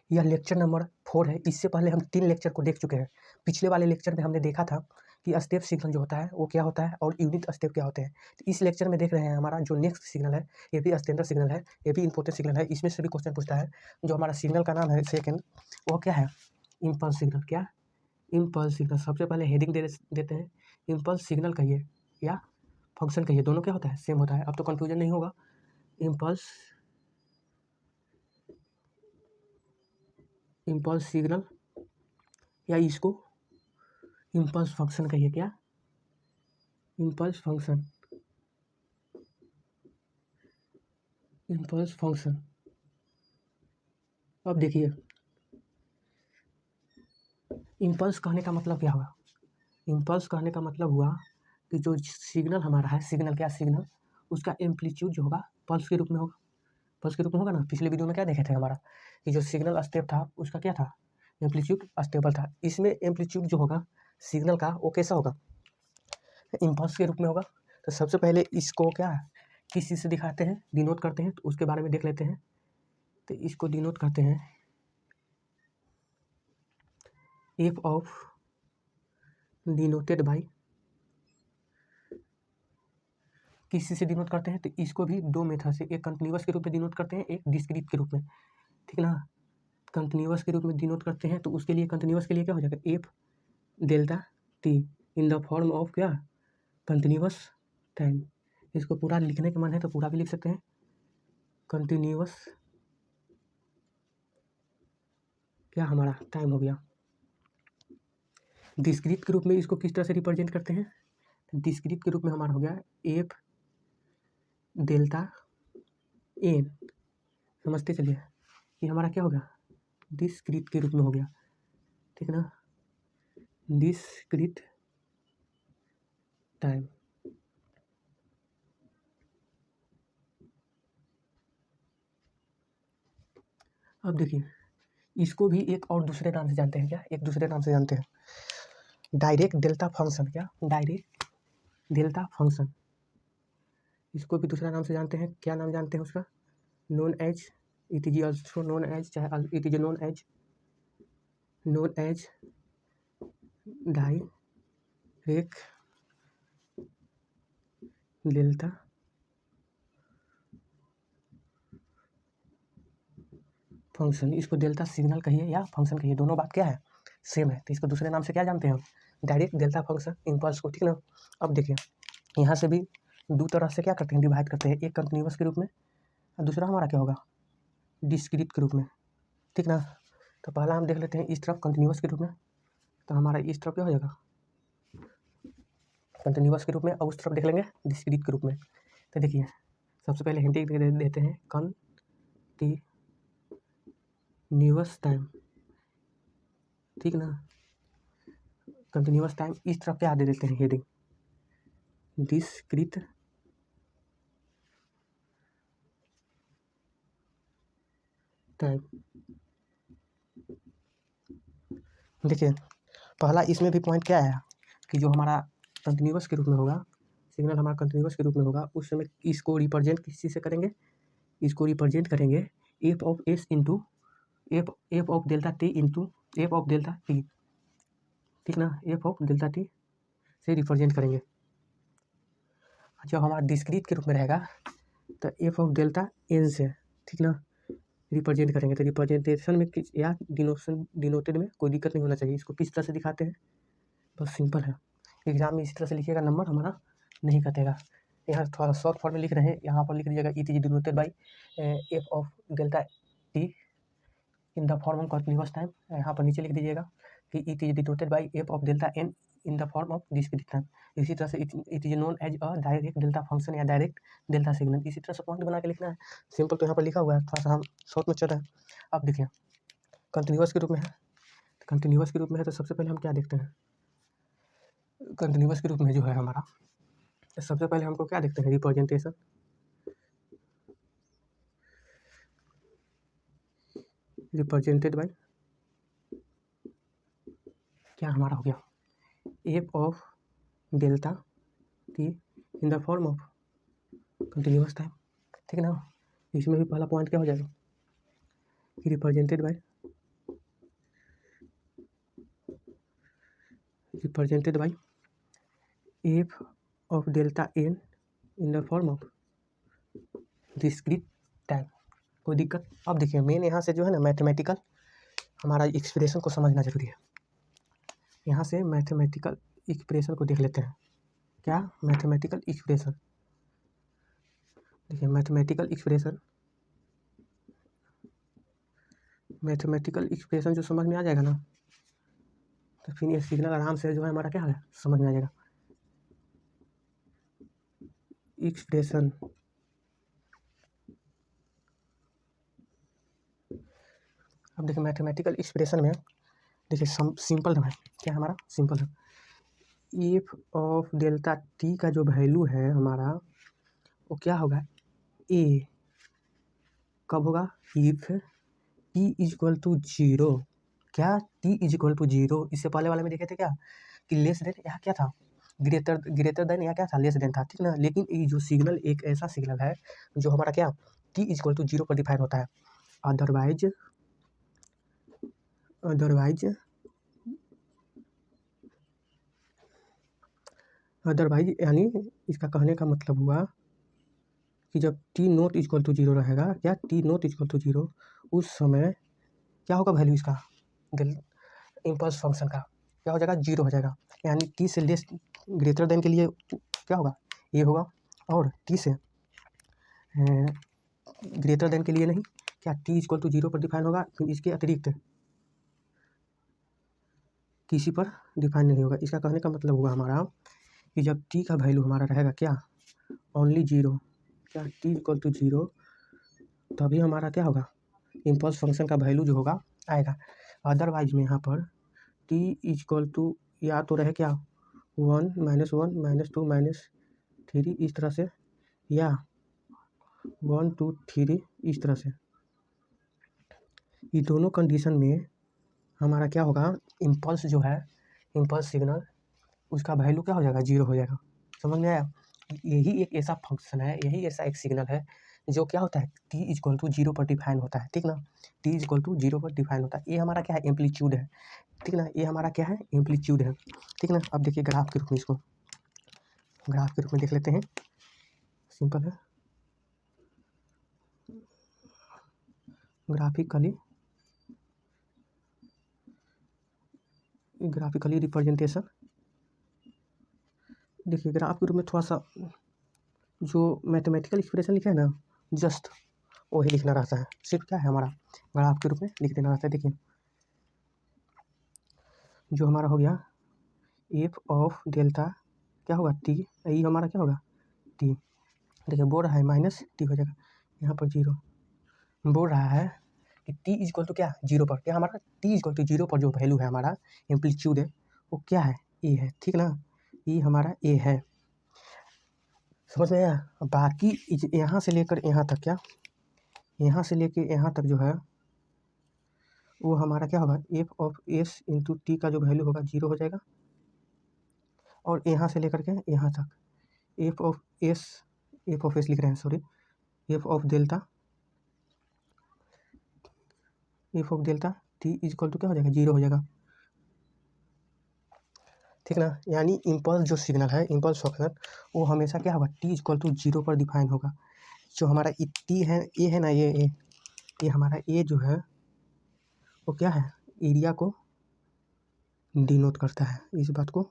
यह lecture number 4 है। इससे पहले हम 3 लेक्चर को देख चुके हैं। पिछले वाले लेक्चर में हमने देखा था कि स्टेप सिग्नल जो होता है वो क्या होता है और यूनिट स्टेप क्या होते हैं। तो इस लेक्चर में देख रहे हैं हमारा जो नेक्स्ट सिग्नल है ये भी स्टैंडर्ड सिग्नल है, ये भी इंपॉर्टेंट सिग्नल है। इसमें से भी क्वेश्चन पूछता है। जो हमारा सिग्नल का नाम है सेकेंड, वो क्या है? Impulse signal. क्या? Impulse signal. सबसे पहले हेडिंग देते हैं, इम्पल्स सिग्नल कहिए या फंक्शन कहिए, दोनों क्या होता है? सेम होता है। अब तो कंफ्यूजन नहीं होगा। इम्पल्स सिग्नल या इसको इम्पल्स फंक्शन कहिए। क्या? Impulse function. Impulse function. अब देखिए, इम्पल्स कहने का मतलब क्या हुआ? इम्पल्स कहने का मतलब हुआ कि जो सिग्नल हमारा है, सिग्नल क्या? सिग्नल उसका एम्पलीट्यूड जो होगा पल्स के रूप में होगा। पल्स के रूप में होगा ना। पिछले वीडियो में क्या देखे थे हमारा कि जो सिग्नल स्टेप था उसका क्या था? एम्पलीट्यूड स्टेबल था। इसमें एम्पलीट्यूड जो होगा सिग्नल का वो कैसा होगा? इम्पल्स के रूप में होगा। तो सबसे पहले इसको क्या किस चीज़ से दिखाते हैं, डिनोट करते हैं, तो उसके बारे में देख लेते हैं। तो इसको डिनोट करते हैं एफ ऑफ डिनोटेड बाई, किस चीज़ से डिनोट करते हैं? तो इसको भी दो मेथड से, एक कंटिन्यूअस के रूप में डिनोट करते हैं, एक डिस्क्रीट के रूप में। ठीक ना। कंटिन्यूअस के रूप में डिनोट करते हैं तो उसके लिए कंटिन्यूअस के लिए क्या हो जाएगा? F delta T in the form of क्या? Continuous time. इसको पूरा लिखने का मन है तो पूरा भी लिख सकते हैं। कंटिन्यूअस क्या हमारा टाइम हो गया। डिस्क्रीट के रूप में इसको किस तरह से रिप्रेजेंट करते हैं? डिस्क्रीट के रूप में हमारा हो गया एफ डेल्टा एन। समझते चलिए, ये हमारा क्या होगा? डिस्क्रीट के रूप में हो गया। ठीक ना। Discrete time. अब देखिए, इसको भी एक और दूसरे नाम से जानते हैं। क्या? एक दूसरे नाम से जानते हैं, डायरेक्ट डेल्टा फंक्शन। क्या? Direct delta function. इसको भी दूसरा नाम से जानते हैं। क्या नाम जानते हैं उसका? Known as, it is also known as, चाहे it is known as direct delta function. इसको डेल्टा सिग्नल कहिए या फंक्शन कहिए, दोनों बात क्या है? सेम है। तो इसको दूसरे नाम से क्या जानते हैं हम? डायरेक्ट डेल्टा फंक्शन इम्पल्स को। ठीक ना। अब देखिए, यहाँ से भी दो तरह से क्या करते हैं, डिवाइड करते हैं। एक कंटिन्यूअस के रूप में और दूसरा हमारा क्या होगा? डिस्क्रीट के रूप में। ठीक ना। तो पहला हम देख लेते हैं इस तरफ कंटिन्यूअस के रूप में। तो हमारा इस तरफ क्या हो जाएगा? कंटिन्यूअस के रूप में। और उस तरफ देख लेंगे डिस्क्रीट के रूप में। तो देखिए, सबसे पहले हिंदी देते हैं कंटिन्यूअस टाइम। ठीक ना। Continuous time. इस तरफ क्या दे देते हैं हेडिंग? Discrete time. देखिए, पहला इसमें भी पॉइंट क्या है कि जो हमारा कंटिन्यूअस के रूप में होगा, सिग्नल हमारा कंटिन्यूअस के रूप में होगा, उस समय इसको रिप्रेजेंट किस चीज़ से करेंगे? इसको रिप्रेजेंट करेंगे F of S into F of delta T into F of delta T. ठीक ना। एफ ऑफ डेल्टा टी से रिप्रेजेंट करेंगे। जब हमारा डिस्क्रीट के रूप में रहेगा तो एफ ऑफ डेल्टा एन से, ठीक ना, रिप्रेजेंट करेंगे। तो रिप्रेजेंटेशन में या डिनोटेड में कोई दिक्कत नहीं होना चाहिए। इसको किस तरह से दिखाते हैं? बस सिंपल है। एग्जाम में इसी तरह से लिखिएगा, नंबर हमारा नहीं कटेगा। यहाँ थोड़ा शॉर्ट फॉर्म में लिख रहे हैं, यहाँ पर लिख दीजिएगा it is denoted by F of delta T in the form of continuous time. यहाँ पर नीचे लिख दीजिएगा कि it is denoted by F of delta N in the form of discrete time. इसी तरह से it is known as a direct delta function या डायरेक्ट डेल्टा सिग्नल। इसी तरह से पॉइंट बना के लिखना है। सिंपल। तो यहाँ पर लिखा हुआ है, थोड़ा सा हम शॉर्ट में चल रहा है। अब देखिए, कंटिन्यूअस के रूप में है। कंटिन्यूअस के रूप में है तो सबसे पहले हम क्या देखते हैं? कंटिन्यूअस के रूप में जो है हमारा, सबसे पहले हमको क्या देखते हैं? रिप्रेजेंटेशन। रिप्रेजेंटेड बाई क्या हमारा हो गया? F of delta T in the form of continuous time. ठीक है ना। इसमें भी पहला पॉइंट क्या हो जाएगा? Represented by represented by F of delta N in the form of discrete time. कोई दिक्कत? अब देखिए मेन यहाँ से जो है ना मैथमेटिकल हमारा एक्सप्रेशन को समझना जरूरी है। यहाँ से मैथमेटिकल एक्सप्रेशन को देख लेते हैं। क्या मैथमेटिकल एक्सप्रेशन? देखिए मैथमेटिकल एक्सप्रेशन जो समझ में आ जाएगा ना, तो फिर ये सिग्नल आराम से जो है हमारा क्या है समझ में आ जाएगा। एक्सप्रेशन अब देखिए मैथमेटिकल एक्सप्रेशन में देखिए सिंपल है। क्या हमारा सिंपल है, एफ ऑफ डेल्टा टी का जो वैल्यू है हमारा वो क्या होगा, ए कब होगा, if T is equal to zero. क्या T is equal to zero? इससे पहले वाले में देखे थे क्या कि लेस देन, यहाँ क्या था ग्रेटर देन, या क्या था लेस देन था, ठीक ना। लेकिन ये जो सिग्नल एक ऐसा सिग्नल है जो हमारा क्या T is equal to zero पर डिफाइन होता है। अदरवाइज यानी इसका कहने का मतलब हुआ कि जब T not equal to zero रहेगा, क्या T not equal to zero, उस समय क्या होगा वैल्यू इसका इम्पल्स फंक्शन का क्या हो जाएगा, जीरो हो जाएगा। यानी टी से लेस ग्रेटर देन के लिए क्या होगा, ये होगा, और टी से ग्रेटर देन के लिए नहीं, क्या टी इक्वल टू जीरो पर डिफाइन होगा, फिर इसके अतिरिक्त किसी पर डिफाइन नहीं होगा। इसका कहने का मतलब हुआ हमारा कि जब टी का वैल्यू हमारा रहेगा क्या ओनली जीरो, क्या टी इक्वल टू जीरो, तभी हमारा क्या होगा इम्पल्स फंक्शन का वैल्यू जो होगा आएगा। अदरवाइज में यहाँ पर टी इक्वल टू या तो रहे क्या 1 -1 -2 -3 इस तरह से, या 1 2 3 इस तरह से। ये दोनों कंडीशन में हमारा क्या होगा, इम्पल्स जो है इम्पल्स सिग्नल उसका वैल्यू क्या हो जाएगा, जीरो हो जाएगा। समझ में आया? यही एक ऐसा फंक्शन है, यही ऐसा एक सिग्नल है जो क्या होता है टी इक्वल टू जीरो पर डिफाइन होता है, ठीक ना। टी इक्वल टू जीरो पर डिफाइन होता है। ये हमारा क्या है एम्पलीट्यूड है, ठीक ना। ये हमारा क्या है एम्पलीट्यूड है, ठीक ना। अब देखिए ग्राफ के रूप में, इसको ग्राफ के रूप में देख लेते हैं। सिंपल है, ग्राफिकली रिप्रेजेंटेशन। देखिए ग्राफ के रूप में थोड़ा सा जो मैथमेटिकल एक्सप्रेशन लिखा है ना जस्ट वही लिखना रहता है। सिर्फ क्या है हमारा ग्राफ के रूप में लिख देना रहता है। देखिए जो हमारा हो गया एफ ऑफ डेल्टा क्या होगा टी, ये हमारा क्या होगा टी। देखिए बोल रहा है माइनस टी हो जाएगा, यहाँ पर जीरो। बोल रहा है कि टी इक्वल टू क्या जीरो पर, क्या हमारा टी इक्वल टू जीरो पर जो वैल्यू है हमारा एम्पलीट्यूड है वो क्या है, ए है, ठीक ना। ये हमारा ए है, समझ में आया? बाकी यहाँ से लेकर यहाँ तक, क्या यहाँ से लेकर यहाँ तक जो है वो हमारा क्या होगा F of S into T का जो वैल्यू होगा जीरो हो जाएगा। और यहाँ से लेकर के यहाँ तक एफ ऑफ एस लिख रहे हैं, sorry, F of delta T equal to क्या हो जाएगा जीरो हो जाएगा, ठीक ना। यानी इम्पल्स जो सिग्नल है इम्पल्स फंक्शन वो हमेशा क्या होगा टी इक्वल टू जीरो पर डिफाइन होगा। जो हमारा टी है ए है ना, ये हमारा ए जो है वो क्या है एरिया को डिनोट करता है। इस बात को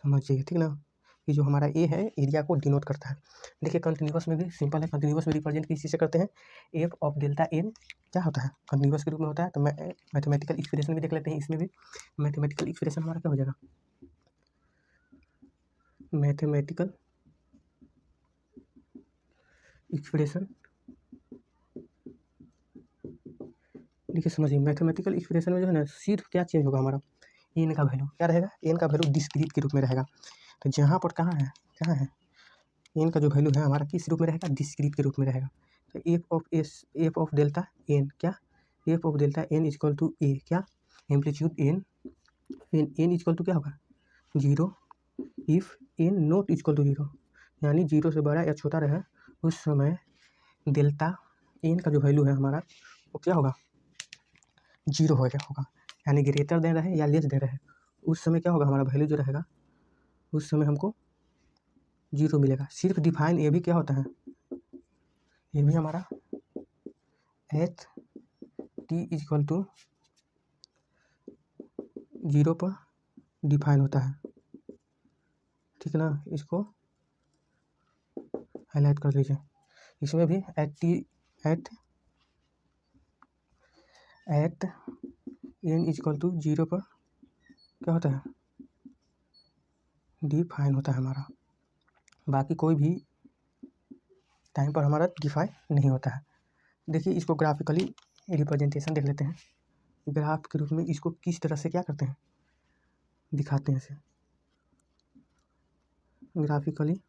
समझिए, ठीक ना। ये जो हमारा ए है एरिया को डिनोट करता है। देखिए कंटिन्यूअस में भी सिंपल है, कंटिन्यूअस में रिप्रेजेंट किसी से करते हैं, एफ ऑफ डेल्टा एन क्या होता है कंटिन्यूअस के रूप में होता है। तो मैथमेटिकल एक्सप्रेशन भी देख लेते हैं। इसमें भी मैथमेटिकल एक्सप्रेशन हमारा क्या हो जाएगा, मैथमेटिकल एक्सप्रेशन देखिए समझिए मैथमेटिकल एक्सप्रेशन में जो है ना सिर्फ क्या चेंज होगा हमारा एन का वैल्यू क्या रहेगा, एन का वैल्यू डिस्क्रीट के रूप में रहेगा। तो जहाँ पर कहाँ है एन का जो वैल्यू है हमारा किस रूप में रहेगा, डिस्क्रीट के रूप में रहेगा। तो एफ ऑफ डेल्टा एन क्या, F of delta N equal to A क्या एम्पलीट्यूड एन इक्वल टू क्या होगा zero, if N not equal to zero, यानी जीरो से बड़ा या छोटा रहे उस समय डेल्टा एन का जो वैल्यू है हमारा वो क्या होगा जीरो हो गया होगा। यानी ग्रेटर दे रहे या लेस दे रहे उस समय क्या होगा, हमारा वैल्यू जो रहेगा उस समय हमको 0 मिलेगा। सिर्फ डिफाइन ये भी क्या होता है, ये भी हमारा एच टी इक्वल टू 0 पर डिफाइन होता है, ठीक है ना। इसको हाईलाइट कर लीजिए। इसमें भी एट n इक्वल टू 0 पर क्या होता है, डिफाइन होता है हमारा। बाकी कोई भी टाइम पर हमारा डिफाइन नहीं होता है। देखिए इसको ग्राफिकली रिप्रेजेंटेशन देख लेते हैं। ग्राफ के रूप में इसको किस तरह से क्या करते हैं, दिखाते हैं इसे ग्राफिकली।